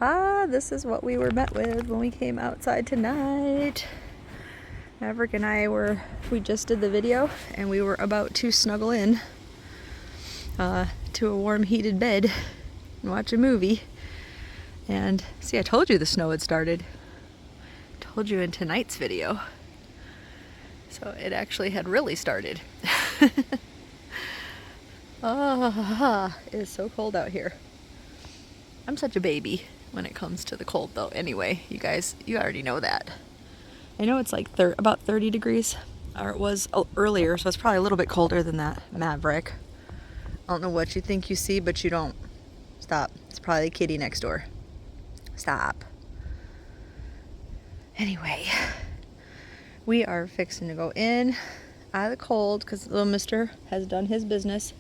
This is what we were met with when we came outside tonight. Maverick and we just did the video and we were about to snuggle in to a warm heated bed and watch a movie. And see, I told you the snow had started. Told you in tonight's video. So it actually had really started. It is so cold out here. I'm such a baby when it comes to the cold though. Anyway, you guys, you already know that. I know it's like about 30 degrees, or it was earlier, so it's probably a little bit colder than that. Maverick. I don't know what you think you see, but you don't. Stop. It's probably the kitty next door. Stop. Anyway, we are fixing to go in out of the cold because little mister has done his business.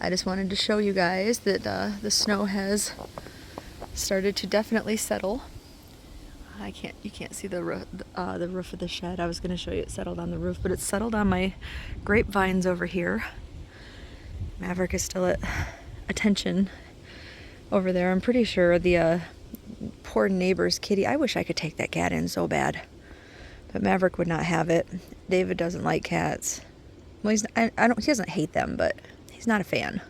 I just wanted to show you guys that the snow has started to definitely settle. You can't see the roof of the shed. I was going to show you it settled on the roof, but it's settled on my grapevines over here. Maverick is still at attention over there. I'm pretty sure the poor neighbor's kitty. I wish I could take that cat in so bad, but Maverick would not have it. David doesn't like cats. Well, he doesn't hate them, but he's not a fan.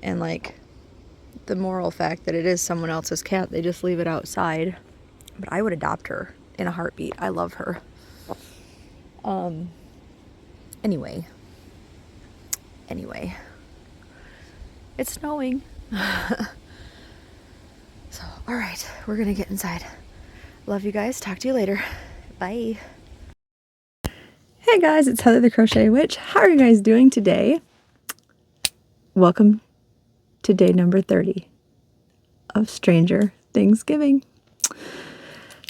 And like the moral fact that it is someone else's cat, they just leave it outside. But I would adopt her in a heartbeat. I love her. Anyway, it's snowing. So, all right, we're gonna get inside. Love you guys. Talk to you later. Bye. Hey guys, it's Heather the Crochet Witch. How are you guys doing today? Welcome to day number 30 of Stranger Thanksgiving.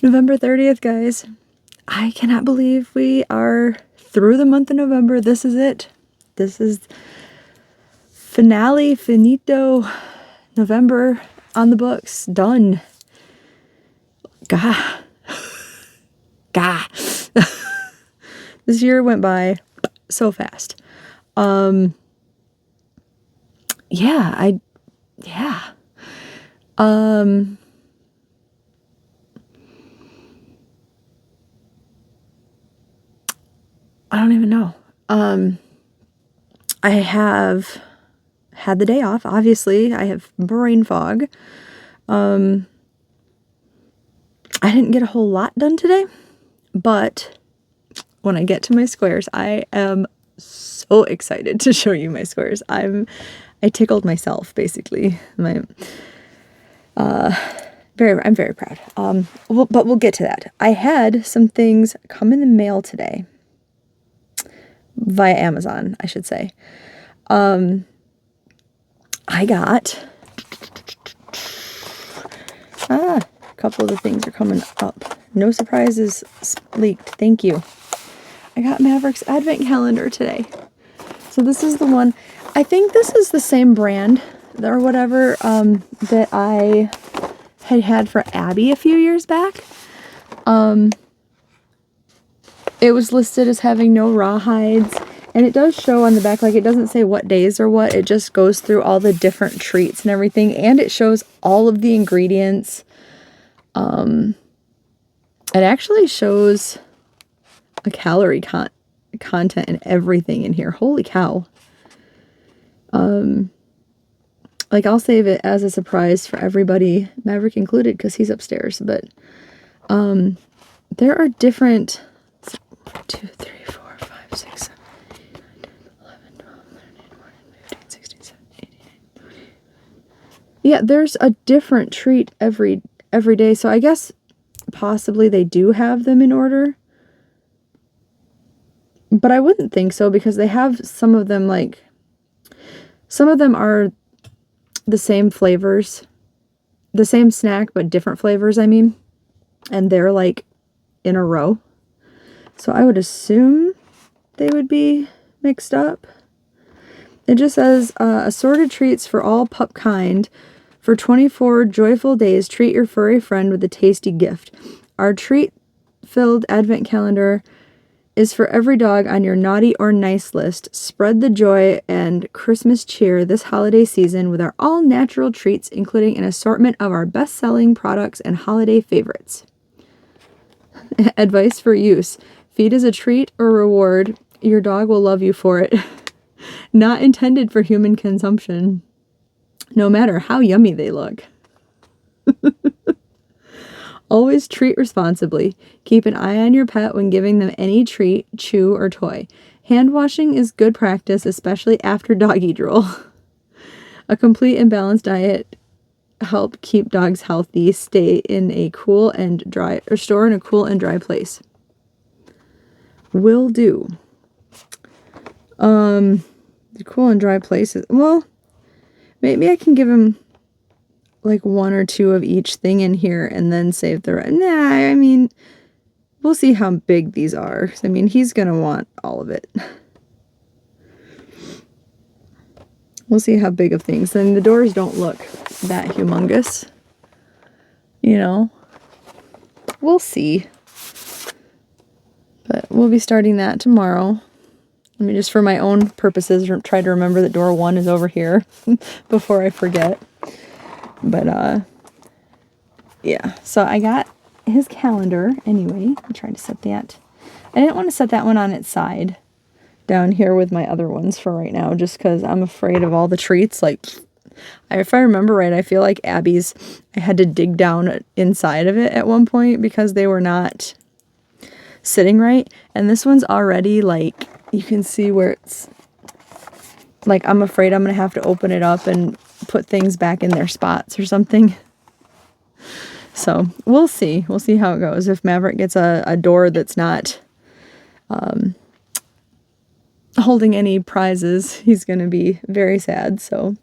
November 30th, guys. I cannot believe we are through the month of November. This is it. This is finito. November on the books. Done. Gah. This year went by so fast. I don't even know. I have had the day off. Obviously, I have brain fog. I didn't get a whole lot done today, but when I get to my squares, I am so excited to show you my squares. I tickled myself, basically. I'm very proud. But we'll get to that. I had some things come in the mail today. Via Amazon, I should say. I got a couple of the things are coming up. No surprises leaked. Thank you. I got Maverick's Advent Calendar today. So this is the one. I think this is the same brand or whatever that I had for Abby a few years back. It was listed as having no rawhides, and it does show on the back, like it doesn't say what days or what, it just goes through all the different treats and everything, and it shows all of the ingredients. It actually shows a calorie content and everything in here. Holy cow. Like I'll save it as a surprise for everybody, Maverick included, because he's upstairs, but there are different 2, 3, 4, 5, 6, 7, 8, 9, 10, 11, 12, 13, 14, 15, 16, 17, 18, 19, 20. Yeah, there's a different treat every day. So I guess possibly they do have them in order. But I wouldn't think so because they have some of them are the same flavors. The same snack, but different flavors, I mean. And they're like in a row. So I would assume they would be mixed up. It just says, assorted treats for all pup kind. For 24 joyful days, treat your furry friend with a tasty gift. Our treat-filled advent calendar is for every dog on your naughty or nice list. Spread the joy and Christmas cheer this holiday season with our all-natural treats, including an assortment of our best-selling products and holiday favorites. Advice for use. Feed as a treat or reward. Your dog will love you for it. Not intended for human consumption, no matter how yummy they look. Always treat responsibly. Keep an eye on your pet when giving them any treat, chew, or toy. Hand washing is good practice, especially after doggy drool. A complete and balanced diet help keep dogs healthy. Stay in a cool and dry, or store in a cool and dry place. Will do. The cool and dry places. Well, maybe I can give him like one or two of each thing in here and then save the rest. Nah, I mean, we'll see how big these are. I mean, he's going to want all of it. We'll see how big of things. And the doors don't look that humongous. You know, we'll see. But we'll be starting that tomorrow. Let me just, for my own purposes, try to remember that door 1 is over here before I forget. But, yeah. So I got his calendar anyway. I'm trying to set that. I didn't want to set that one on its side down here with my other ones for right now, just because I'm afraid of all the treats. Like, if I remember right, I feel like Abby's, I had to dig down inside of it at one point because they were not sitting right. And this one's already, like, you can see where it's, like, I'm afraid I'm going to have to open it up and put things back in their spots or something. So we'll see. We'll see how it goes. If Maverick gets a door that's not holding any prizes, he's going to be very sad. So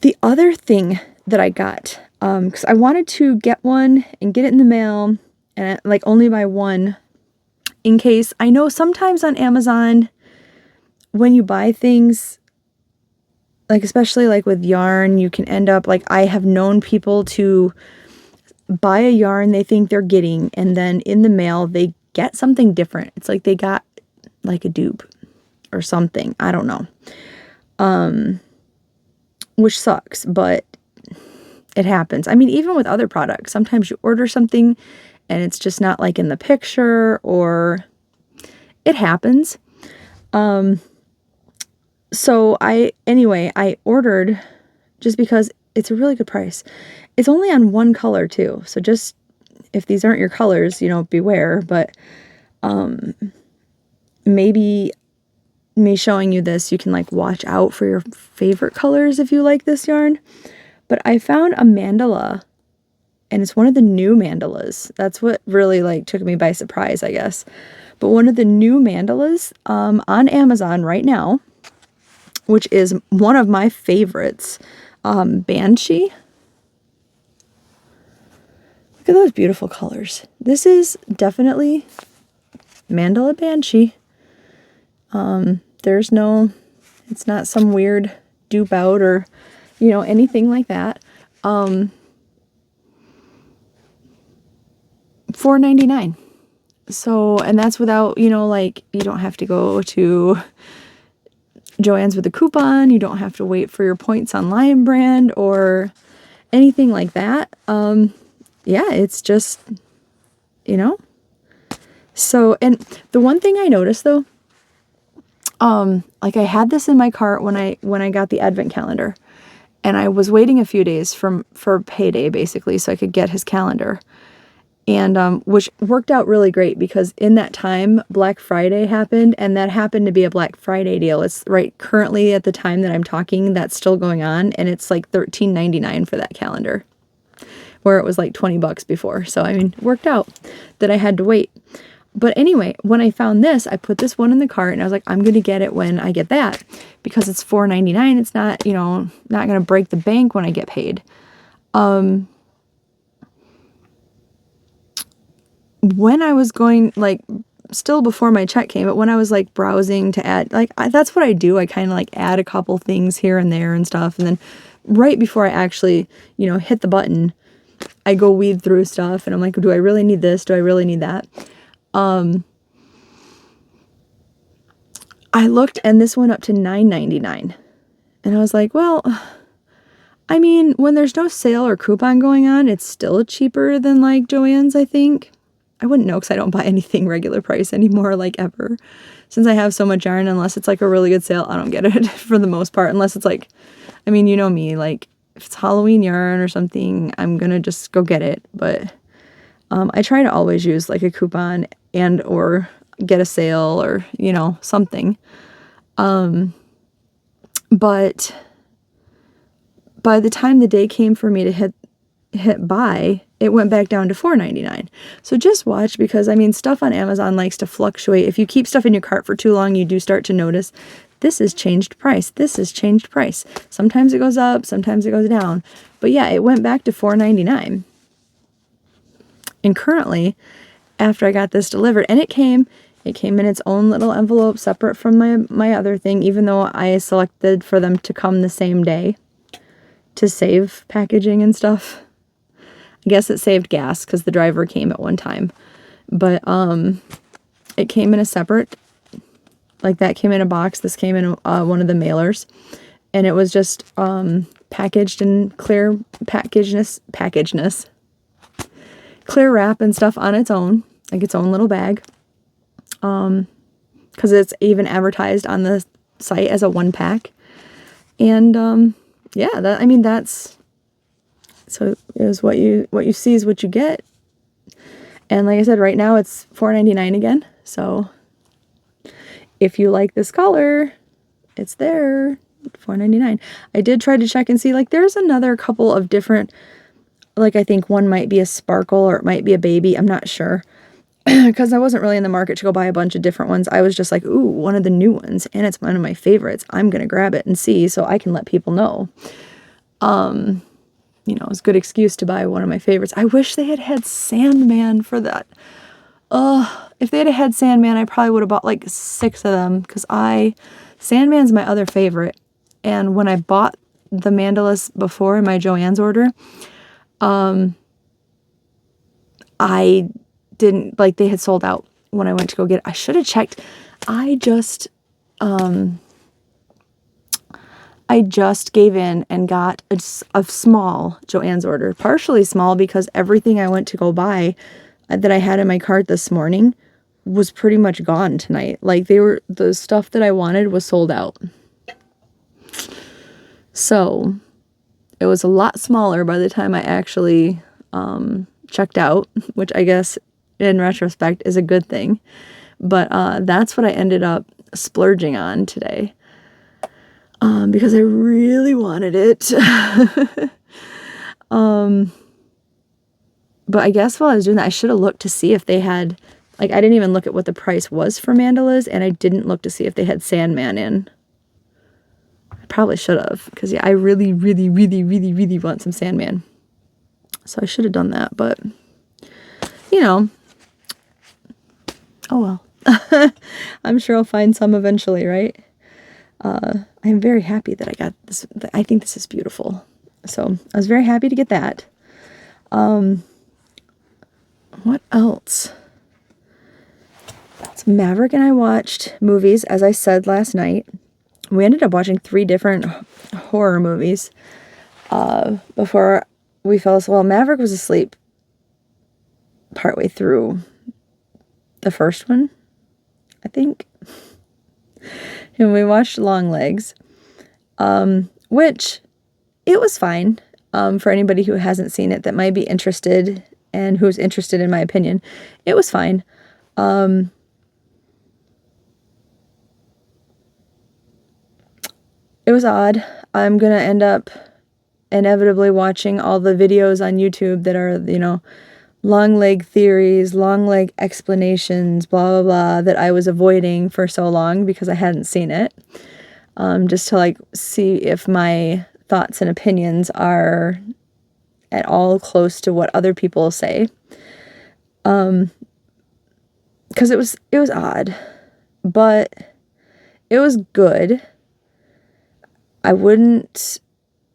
the other thing that I got, because I wanted to get one and get it in the mail and like only buy one in case. I know sometimes on Amazon when you buy things, like especially like with yarn, you can end up like, I have known people to buy a yarn they think they're getting, and then in the mail they get something different. It's like they got like a dupe or something. I don't know. Which sucks, but it happens. I mean, even with other products, sometimes you order something and it's just not like in the picture, or it happens. So I ordered just because it's a really good price. It's only on one color too. So just, if these aren't your colors, you know, beware, but, maybe me showing you this, you can like watch out for your favorite colors if you like this yarn. But I found a mandala, and it's one of the new mandalas. That's what really like took me by surprise, I guess. But one of the new mandalas on Amazon right now, which is one of my favorites, Banshee. Look at those beautiful colors. This is definitely Mandala Banshee. There's no, it's not some weird dupe out or, you know, anything like that. $4.99. So, and that's without, you know, like, you don't have to go to Joann's with a coupon. You don't have to wait for your points on Lion Brand or anything like that. Yeah, it's just, you know. So, and the one thing I noticed though, like I had this in my cart when I got the advent calendar, and I was waiting a few days for payday basically so I could get his calendar. And which worked out really great because in that time Black Friday happened, and that happened to be a Black Friday deal. It's right currently at the time that I'm talking, that's still going on, and it's like $13.99 for that calendar, where it was like $20 before. So I mean, it worked out that I had to wait. But anyway, when I found this, I put this one in the cart and I was like, I'm going to get it when I get that because it's $4.99. It's not, you know, not going to break the bank when I get paid. When I was going, like, still before my check came, but when I was like browsing to add, like, that's what I do. I kind of like add a couple things here and there and stuff. And then right before I actually, you know, hit the button, I go weed through stuff and I'm like, do I really need this? Do I really need that? I looked and this went up to $9.99. And I was like, well, I mean, when there's no sale or coupon going on, it's still cheaper than like Joann's, I think. I wouldn't know because I don't buy anything regular price anymore, like ever. Since I have so much yarn, unless it's like a really good sale, I don't get it for the most part. Unless it's like, I mean, you know me, like if it's Halloween yarn or something, I'm gonna just go get it. But I try to always use like a coupon and or get a sale or, you know, something. But by the time the day came for me to hit buy, it went back down to $4.99. So just watch, because I mean, stuff on Amazon likes to fluctuate. If you keep stuff in your cart for too long, you do start to notice this is changed price. This is changed price. Sometimes it goes up, sometimes it goes down. But yeah, it went back to $4.99. And currently, after I got this delivered, and it came in its own little envelope separate from my other thing, even though I selected for them to come the same day to save packaging and stuff. I guess it saved gas because the driver came at one time. But it came in a separate, like that came in a box. This came in one of the mailers. And it was just packaged in clear packageness. Clear wrap and stuff on its own, like its own little bag. Because it's even advertised on the site as a 1-pack. And yeah, that's so it was what you see is what you get. And like I said, right now it's $4.99 again. So if you like this color, it's there, $4.99. I did try to check and see, like there's another couple of different, like I think one might be a sparkle or it might be a baby. I'm not sure. Because I wasn't really in the market to go buy a bunch of different ones. I was just like, ooh, one of the new ones. And it's one of my favorites. I'm going to grab it and see so I can let people know. You know, it's a good excuse to buy one of my favorites. I wish they had Sandman for that. If they had Sandman, I probably would have bought like 6 of them. Because Sandman's my other favorite. And when I bought the mandalas before in my Joann's order, I didn't, like, they had sold out when I went to go get it. I should have checked. I just gave in and got a small Joann's order. Partially small because everything I went to go buy that I had in my cart this morning was pretty much gone tonight. Like the stuff that I wanted was sold out. So it was a lot smaller by the time I actually checked out, which I guess in retrospect is a good thing. But that's what I ended up splurging on today. Because I really wanted it. But I guess while I was doing that, I should have looked to see if they had, like, I didn't even look at what the price was for mandalas, and I didn't look to see if they had Sandman in. I probably should have, because yeah, I really, really, really, really, really want some Sandman. So I should have done that, but, you know, oh well. I'm sure I'll find some eventually, right? I'm very happy that I got this. I think this is beautiful. So I was very happy to get that. What else? Maverick and I watched movies, as I said last night. We ended up watching 3 different horror movies before we fell asleep. Well, Maverick was asleep partway through the first one, I think. And we watched Long Legs, which it was fine for anybody who hasn't seen it that might be interested and who's interested in my opinion. It was fine. It was odd. I'm going to end up inevitably watching all the videos on YouTube that are, you know, long leg theories, long leg explanations, blah, blah, blah, that I was avoiding for so long because I hadn't seen it. Just to, like, see if my thoughts and opinions are at all close to what other people say. Because it was odd, but it was good. I wouldn't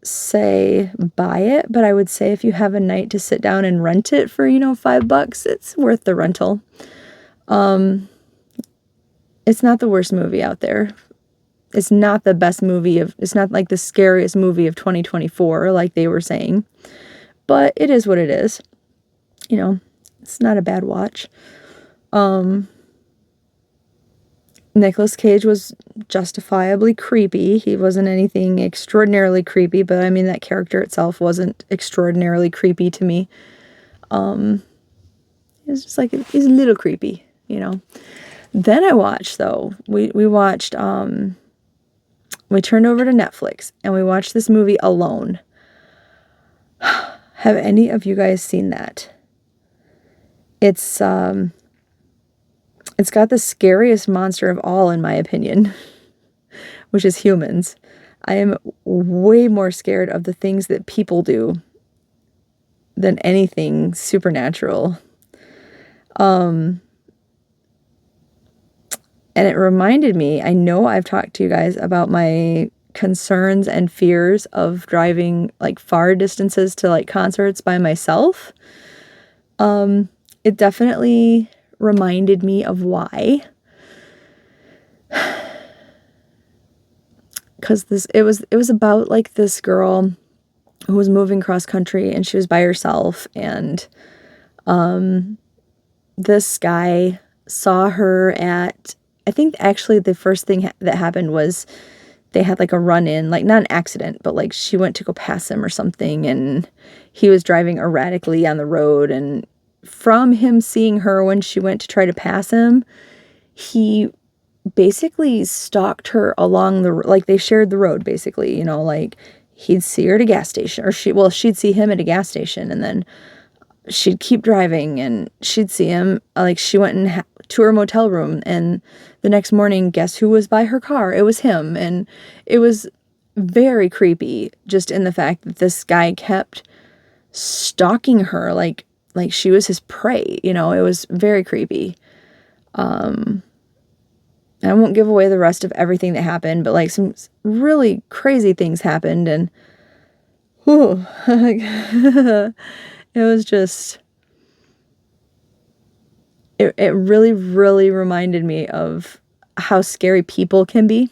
say buy it, but I would say if you have a night to sit down and rent it for, you know, $5, it's worth the rental. And It's not the worst movie out there. It's not the best movie it's not like the scariest movie of 2024, like they were saying. But it is what it is. You know, it's not a bad watch. Nicolas Cage was justifiably creepy. He wasn't anything extraordinarily creepy, but I mean, that character itself wasn't extraordinarily creepy to me. It was just like, he's a little creepy, you know. Then I watched, though, we watched, we turned over to Netflix, and we watched this movie Alone. Have any of you guys seen that? It's got the scariest monster of all, in my opinion, which is humans. I am way more scared of the things that people do than anything supernatural. And it reminded me, I know I've talked to you guys about my concerns and fears of driving like far distances to like concerts by myself. It definitely reminded me of why. Because it was about like this girl who was moving cross country, and she was by herself, and this guy saw her at, I think actually the first thing that happened was they had like a run-in, like not an accident, but like she went to go pass him or something, and he was driving erratically on the road, and from him seeing her when she went to try to pass him, he basically stalked her along like they shared the road basically, you know, like he'd see her at a gas station, or she'd see him at a gas station, and then she'd keep driving and she'd see him, like she went to her motel room, and the next morning, guess who was by her car? It was him. And it was very creepy, just in the fact that this guy kept stalking her like she was his prey, you know. It was very creepy. I won't give away the rest of everything that happened, but like some really crazy things happened, and whew, it was just, it really, really reminded me of how scary people can be.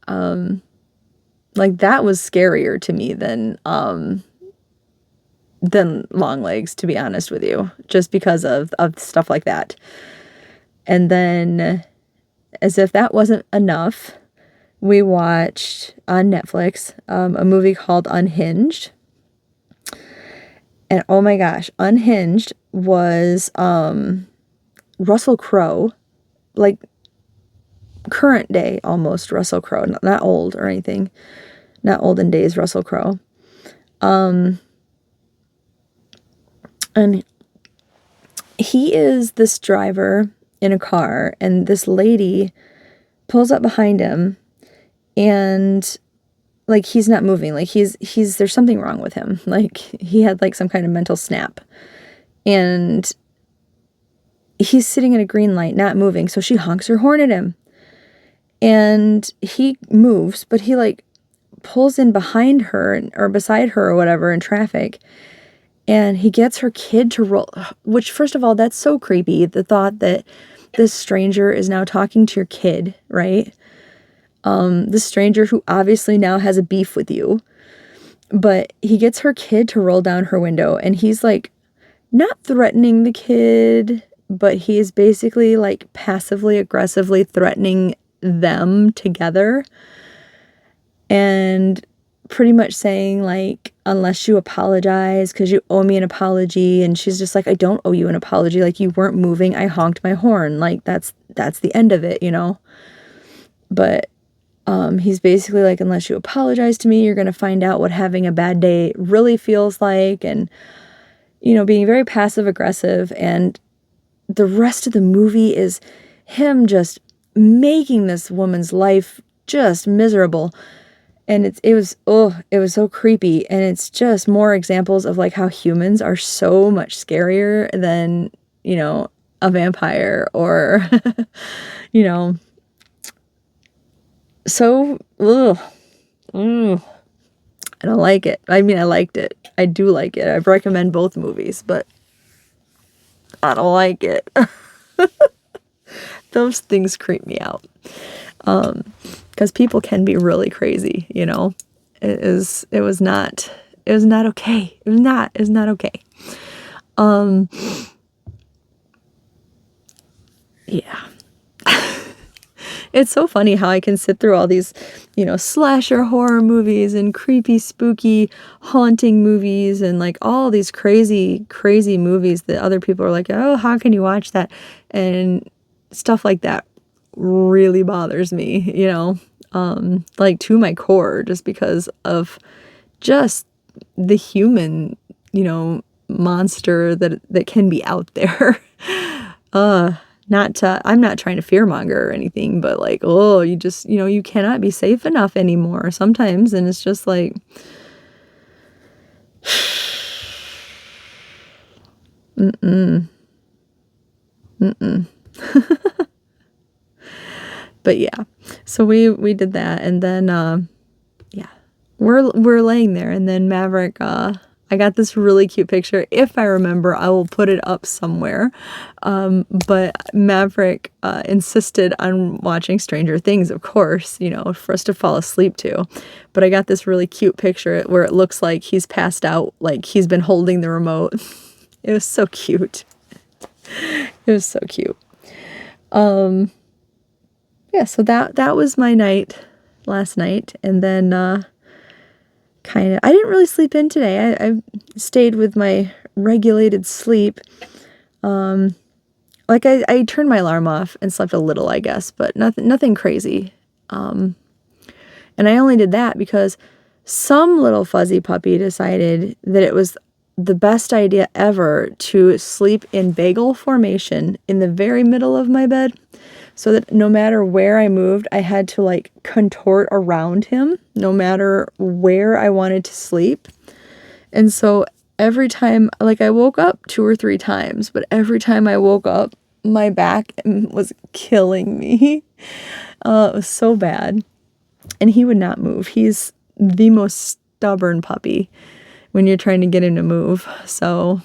Like that was scarier to me than long legs, to be honest with you, just because of stuff like that. And then, as if that wasn't enough, we watched on Netflix a movie called Unhinged. And oh my gosh, Unhinged was Russell Crowe, like current day almost Russell Crowe, not old or anything, not olden days Russell Crowe. And he is this driver in a car, and this lady pulls up behind him, and like he's not moving, like he's there's something wrong with him, like he had like some kind of mental snap, and he's sitting at a green light not moving, so she honks her horn at him, and he moves, but he like pulls in behind her or beside her or whatever in traffic, and he gets her kid to roll, which first of all, that's so creepy, the thought that this stranger is now talking to your kid, right? This stranger who obviously now has a beef with you, but he gets her kid to roll down her window, and he's like not threatening the kid, but he is basically like passively aggressively threatening them together, and pretty much saying like, unless you apologize, because you owe me an apology. And she's just like, I don't owe you an apology, like you weren't moving, I honked my horn, like that's the end of it, you know. But he's basically like, unless you apologize to me, you're gonna find out what having a bad day really feels like, and you know, being very passive aggressive. And the rest of the movie is him just making this woman's life just miserable. And it was so creepy. And it's just more examples of like how humans are so much scarier than, you know, a vampire or, you know, so, I don't like it. I mean, I liked it. I do like it. I recommend both movies, but I don't like it. Those things creep me out. Because people can be really crazy, you know. It was not okay. It was not okay. Yeah. It's so funny how I can sit through all these, you know, slasher horror movies and creepy, spooky, haunting movies and like all these crazy, crazy movies that other people are like, oh, how can you watch that? And stuff like that really bothers me, you know, like to my core, just because of just the human, you know, monster that can be out there. I'm not trying to fearmonger or anything, but like, oh, you just, you know, you cannot be safe enough anymore sometimes. And it's just like, but yeah, so we did that. And then, yeah, we're laying there, and then Maverick, I got this really cute picture. If I remember, I will put it up somewhere. But Maverick insisted on watching Stranger Things, of course, you know, for us to fall asleep to. But I got this really cute picture where it looks like he's passed out, like he's been holding the remote. It was so cute. It was so cute. Yeah, so that was my night last night. And then I didn't really sleep in today. I stayed with my regulated sleep. Like I turned my alarm off and slept a little, I guess, but nothing crazy. And I only did that because some little fuzzy puppy decided that it was the best idea ever to sleep in bagel formation in the very middle of my bed, so that no matter where I moved, I had to like contort around him, no matter where I wanted to sleep. And so every time, like I woke up 2 or 3 times, but every time I woke up, my back was killing me. It was so bad. And he would not move. He's the most stubborn puppy when you're trying to get him to move. So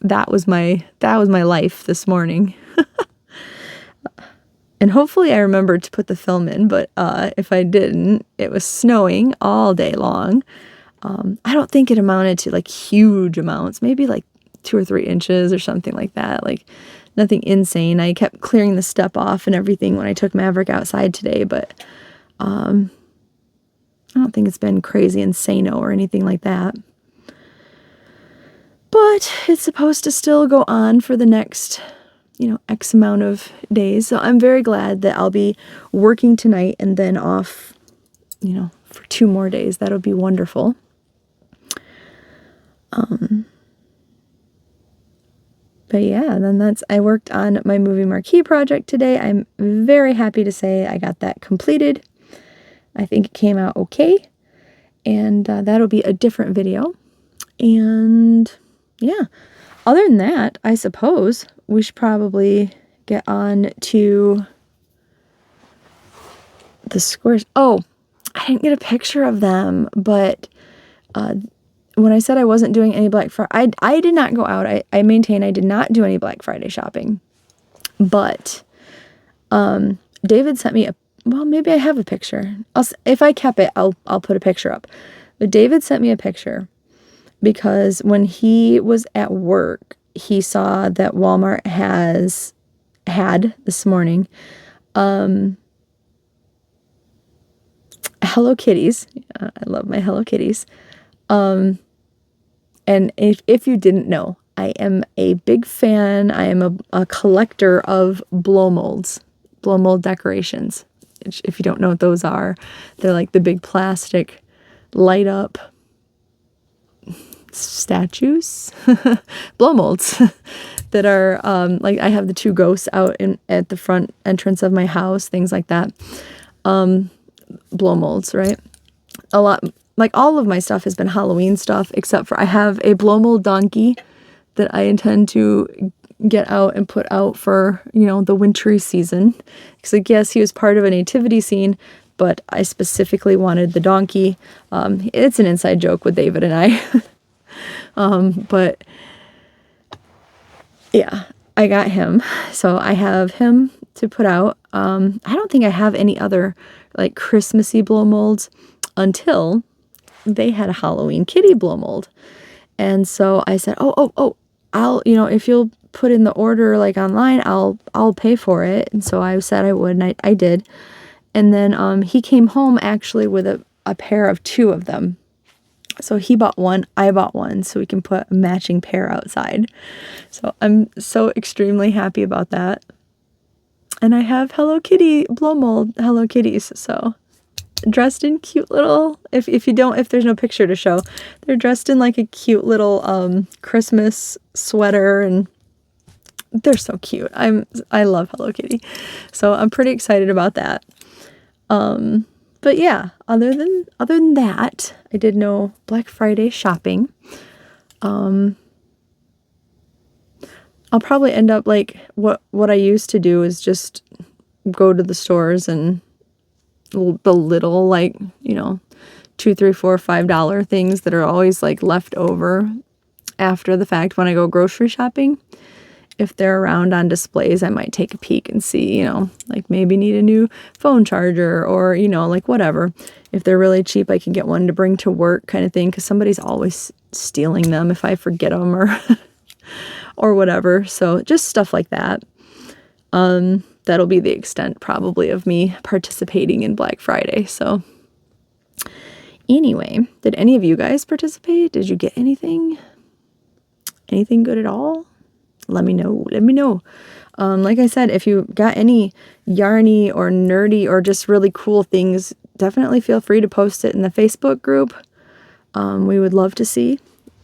that was my life this morning. And hopefully I remembered to put the film in, but if I didn't, it was snowing all day long. I don't think it amounted to like huge amounts, maybe like 2 or 3 inches or something like that. Like nothing insane. I kept clearing the step off and everything when I took Maverick outside today, but I don't think it's been crazy insano or anything like that. But it's supposed to still go on for the next, you know, X amount of days. So I'm very glad that I'll be working tonight and then off, you know, for 2 more days. That'll be wonderful. But yeah, then I worked on my movie marquee project today. I'm very happy to say I got that completed. I think it came out okay. And that'll be a different video. And yeah, other than that, I suppose we should probably get on to the squares. Oh, I didn't get a picture of them, but when I said I wasn't doing any Black Friday, I did not go out. I maintain I did not do any Black Friday shopping. But David sent me well, maybe I have a picture. If I kept it, I'll put a picture up. But David sent me a picture because when he was at work, he saw that Walmart had this morning Hello Kitties. I love my Hello Kitties. And if you didn't know, I am a big fan. I am a collector of blow molds, blow mold decorations. If you don't know what those are, they're like the big plastic light up statues, blow molds that are like I have the 2 ghosts out at the front entrance of my house, things like that. Blow molds, right? A lot. Like all of my stuff has been Halloween stuff, except for I have a blow mold donkey that I intend to get out and put out for, you know, the wintry season. Because I guess he was part of a nativity scene, but I specifically wanted the donkey. It's an inside joke with David and I. But yeah, I got him. So I have him to put out. I don't think I have any other like Christmassy blow molds until they had a Halloween kitty blow mold. And so I said, oh, I'll, if you'll put in the order like online, I'll pay for it. And so I said I would, and I did. And then he came home actually with a pair of 2 of them. So he bought one, I bought one, so we can put a matching pair outside. So I'm so extremely happy about that. And I have Hello Kitty blow mold Hello Kitties, so dressed in cute little, if there's no picture to show, they're dressed in like a cute little Christmas sweater, and they're so cute. I love Hello Kitty. So I'm pretty excited about that. But yeah, other than that, I did no Black Friday shopping. I'll probably end up like what I used to do is just go to the stores and the little like, $2, $3, $4, $5 things that are always like left over after the fact when I go grocery shopping. If they're around on displays, I might take a peek and see, like maybe need a new phone charger or, like whatever. If they're really cheap, I can get one to bring to work kind of thing, because somebody's always stealing them if I forget them or or whatever. So just stuff like that. That'll be the extent probably of me participating in Black Friday. So anyway, did any of you guys participate? Did you get anything? Anything good at all? Let me know. Like I said, if you got any yarny or nerdy or just really cool things, definitely feel free to post it in the Facebook group. We would love to see.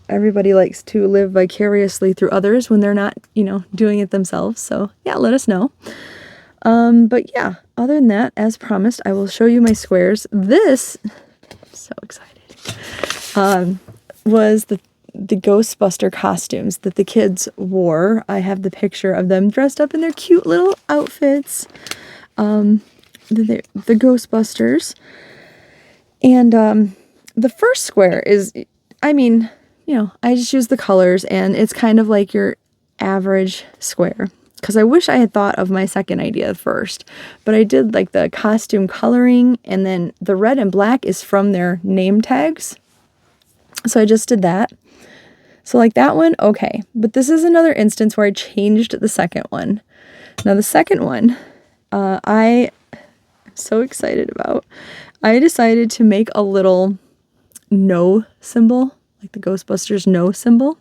Everybody likes to live vicariously through others when they're not, doing it themselves. So yeah, let us know. But yeah, other than that, as promised, I will show you my squares. This, I'm so excited, was the Ghostbuster costumes that the kids wore. I have the picture of them dressed up in their cute little outfits. The Ghostbusters. And the first square is, I just use the colors, and it's kind of like your average square. Because I wish I had thought of my second idea first. But I did like the costume coloring, and then the red and black is from their name tags. So I just did that. So like that one, okay. But this is another instance where I changed the second one. Now the second one, I am so excited about. I decided to make a little no symbol, like the Ghostbusters no symbol.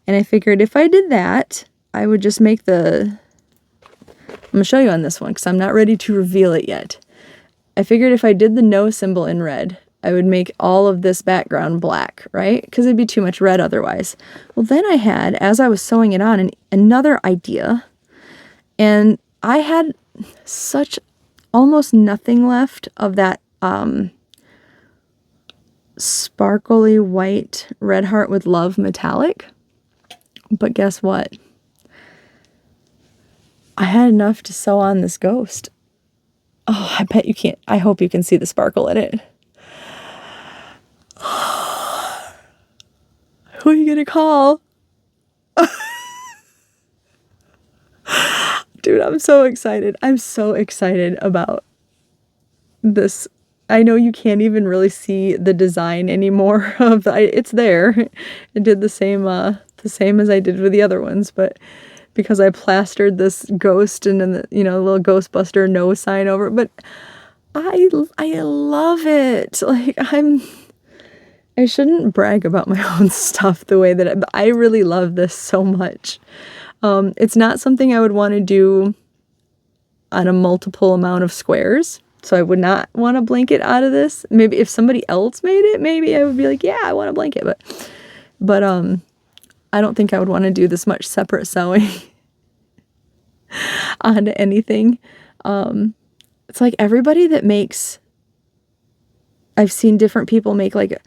And I figured if I did that, I would just make I'm going to show you on this one because I'm not ready to reveal it yet. I figured if I did the no symbol in red, I would make all of this background black, right? Because it'd be too much red otherwise. Well, then I had, as I was sewing it on, another idea. And I had such almost nothing left of that sparkly white Red Heart with Love metallic. But guess what? I had enough to sew on this ghost. Oh, I bet you can't. I hope you can see the sparkle in it. Who are you gonna call? Dude, I'm so excited. I'm so excited about this. I know you can't even really see the design anymore it's there. I did the same as I did with the other ones, but because I plastered this ghost and then the little Ghostbuster no sign over it, but I love it. Like I shouldn't brag about my own stuff the way that I really love this so much. It's not something I would want to do on a multiple amount of squares. So I would not want a blanket out of this. Maybe if somebody else made it, maybe I would be like, yeah, I want a blanket. But I don't think I would want to do this much separate sewing onto anything. It's like everybody that makes, I've seen different people make like,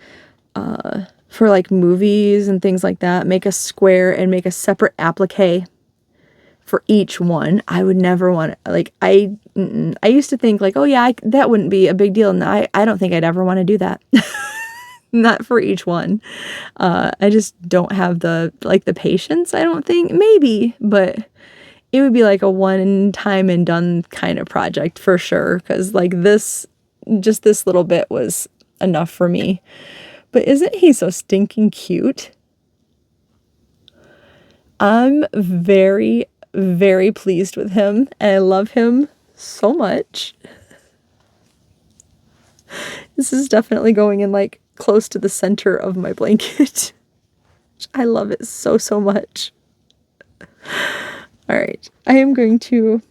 for like movies and things like that, make a square and make a separate applique for each one. I would never want to, like, I used to think like, oh yeah, that wouldn't be a big deal. And I don't think I'd ever want to do that. not for each one. I just don't have the patience, I don't think. Maybe, but it would be like a one time and done kind of project for sure, because like this little bit was enough for me. But isn't he so stinking cute? I'm very, very pleased with him, and I love him so much. This is definitely going in like close to the center of my blanket. I love it so, so much. All right, I am going to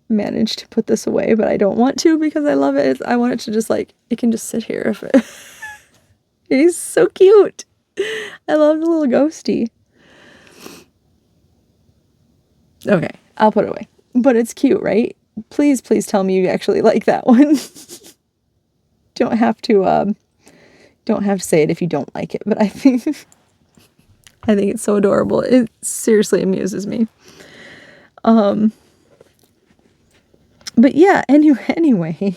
manage to put this away, but I don't want to because I love it. I want it to just like, it can just sit here. If it He's so cute. I love the little ghosty. Okay, I'll put it away. But it's cute, right? Please, please tell me you actually like that one. Don't have to say it if you don't like it, but I think it's so adorable. It seriously amuses me. But yeah, anyway,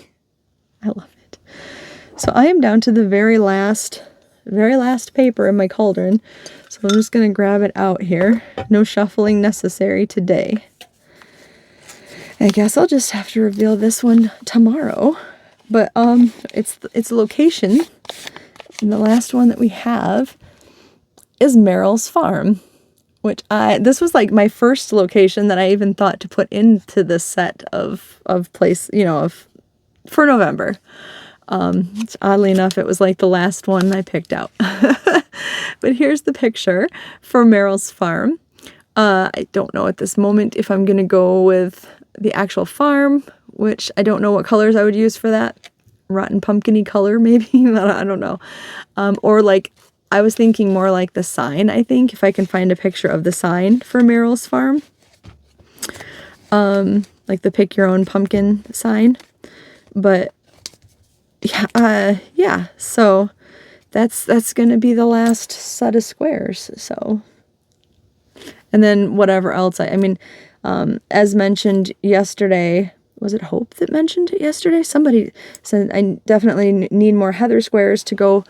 I love it. So I am down to the very last paper in my cauldron. So I'm just going to grab it out here. No shuffling necessary today. I guess I'll just have to reveal this one tomorrow. But it's a location. And the last one that we have is Meryl's Farm, which this was like my first location that I even thought to put into this set of place, for November. Oddly enough, it was like the last one I picked out. But here's the picture for Meryl's Farm. I don't know at this moment if I'm going to go with the actual farm, which I don't know what colors I would use for that. Rotten pumpkin-y color, maybe? I don't know. Or like, I was thinking more like the sign, I think, if I can find a picture of the sign for Meryl's Farm. Like the pick your own pumpkin sign. But yeah, so that's gonna be the last set of squares. So, and then whatever else I mean, as mentioned yesterday, was it Hope that mentioned it yesterday? Somebody said I definitely need more heather squares to go,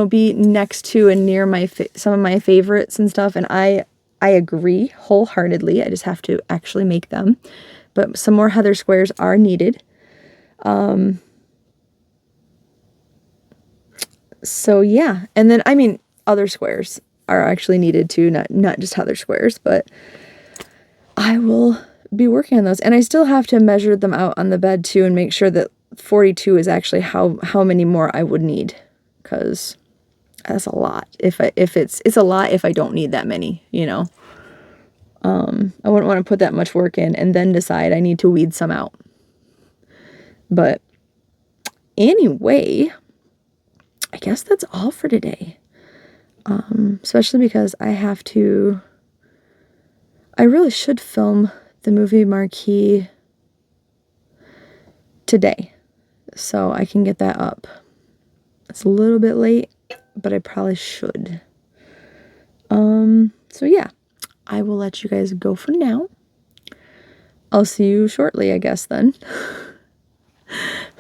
be next to and near some of my favorites and stuff. And I agree wholeheartedly. I just have to actually make them. But some more heather squares are needed. So yeah, and then other squares are actually needed too, not just heather squares, but I will be working on those. And I still have to measure them out on the bed too and make sure that 42 is actually how many more I would need, because that's a lot. It's a lot if I don't need that many, I wouldn't want to put that much work in and then decide I need to weed some out. But anyway, I guess that's all for today. Especially because I really should film the movie marquee today, so I can get that up. It's a little bit late, but I probably should. So yeah, I will let you guys go for now. I'll see you shortly, I guess, then.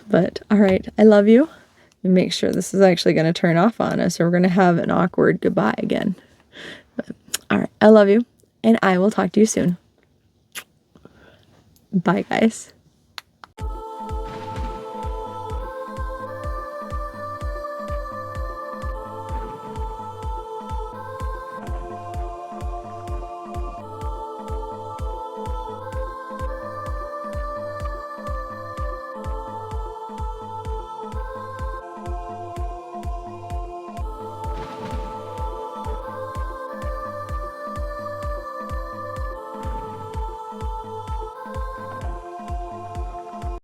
But all right, I love you. Make sure this is actually going to turn off on us, or we're going to have an awkward goodbye again. But, all right, I love you, and I will talk to you soon. Bye, guys.